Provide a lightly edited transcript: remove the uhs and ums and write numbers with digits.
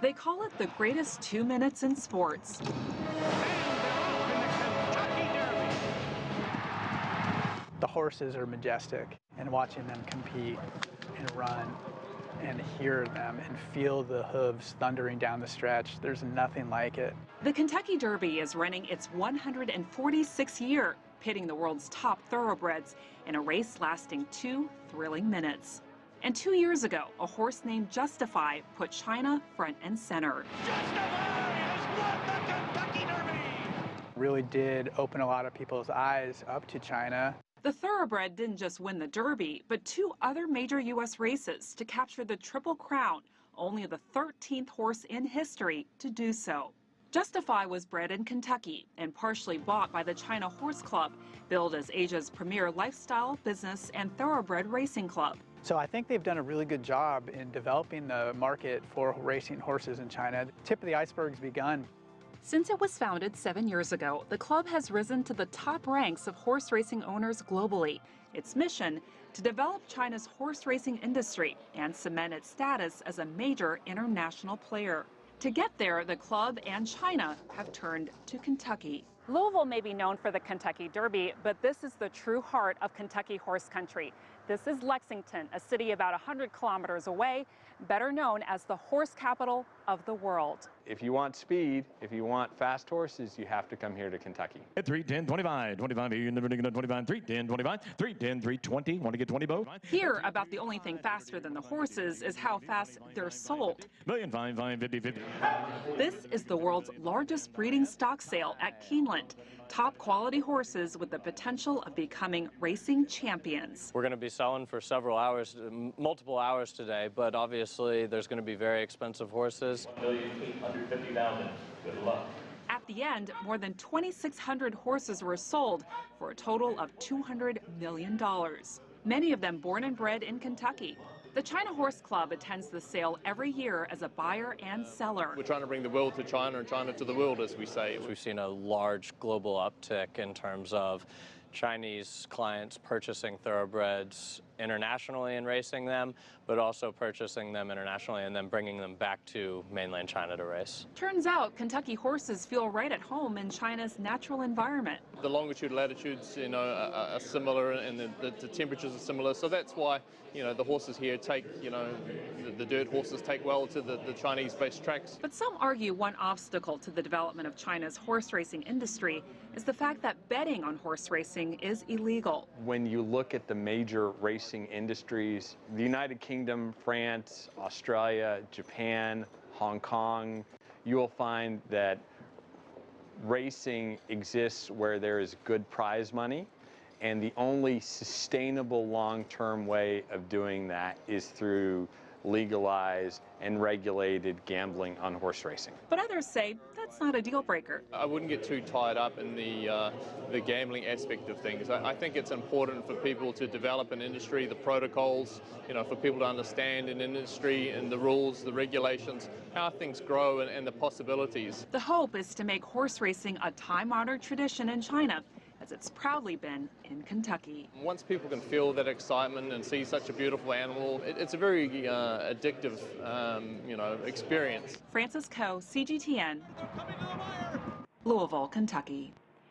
They call it the greatest 2 minutes in sports. The horses are majestic, and watching them compete and run and hear them and feel the hooves thundering down the stretch, there's nothing like it. The Kentucky Derby is running its 146th year, pitting the world's top thoroughbreds in a race lasting 2 thrilling minutes. And 2 years ago, a horse named Justify put China front and center. Justify has won the Kentucky Derby! Really did open a lot of people's eyes up to China. The thoroughbred didn't just win the Derby, but 2 other major U.S. races to capture the Triple Crown, only the 13th horse in history to do so. Justify was bred in Kentucky and partially bought by the China Horse Club, billed as Asia's premier lifestyle, business, and thoroughbred racing club. So I think they've done a really good job in developing the market for racing horses in China. The tip of the iceberg's begun. Since it was founded 7 years ago, the club has risen to the top ranks of horse racing owners globally. Its mission, to develop China's horse racing industry and cement its status as a major international player. To get there, the club and China have turned to Kentucky. Louisville may be known for the Kentucky Derby, but this is the true heart of Kentucky horse country. This is Lexington, a city about 100 kilometers away, better known as the horse capital of the world. If you want speed, if you want fast horses, you have to come here to Kentucky. At 310, 25, 25, you're never going to 25, 310, 25, 310, 320, want to get 20 both? Here, about the only thing faster than the horses is how fast they're sold. Million, 5, 5, 50, 50. This is the world's largest breeding stock sale at Keeneland. Top quality horses with the potential of becoming racing champions. We're going to be selling for several hours, multiple hours today, but obviously there's going to be very expensive horses. 1,850,000. Good luck. At the end, more than 2,600 horses were sold for a total of $200 million. Many of them born and bred in Kentucky. The China Horse Club attends the sale every year as a buyer and seller. We're trying to bring the world to China and China to the world, as we say. We've seen a large global uptick in terms of Chinese clients purchasing thoroughbreds internationally and racing them, but also purchasing them internationally and then bringing them back to mainland China to race. Turns out Kentucky horses feel right at home in China's natural environment. The longitude, latitudes, are similar, and the temperatures are similar. So that's why, the horses here take, the dirt horses take well to the Chinese-based tracks. But some argue one obstacle to the development of China's horse racing industry is the fact that betting on horse racing is illegal. When you look at the major racing industries, the United Kingdom, France, Australia, Japan, Hong Kong, you will find that racing exists where there is good prize money, and the only sustainable long-term way of doing that is through legalized and regulated gambling on horse racing. But others say that's not a deal breaker. I wouldn't get too tied up in the gambling aspect of things. I think it's important for people to develop an industry, the protocols, for people to understand an industry and the rules, the regulations, how things grow and the possibilities. The hope is to make horse racing a time-honored tradition in China, as it's proudly been in Kentucky. Once people can feel that excitement and see such a beautiful animal, it's a very addictive, experience. Frances Coe, CGTN, Louisville, Kentucky.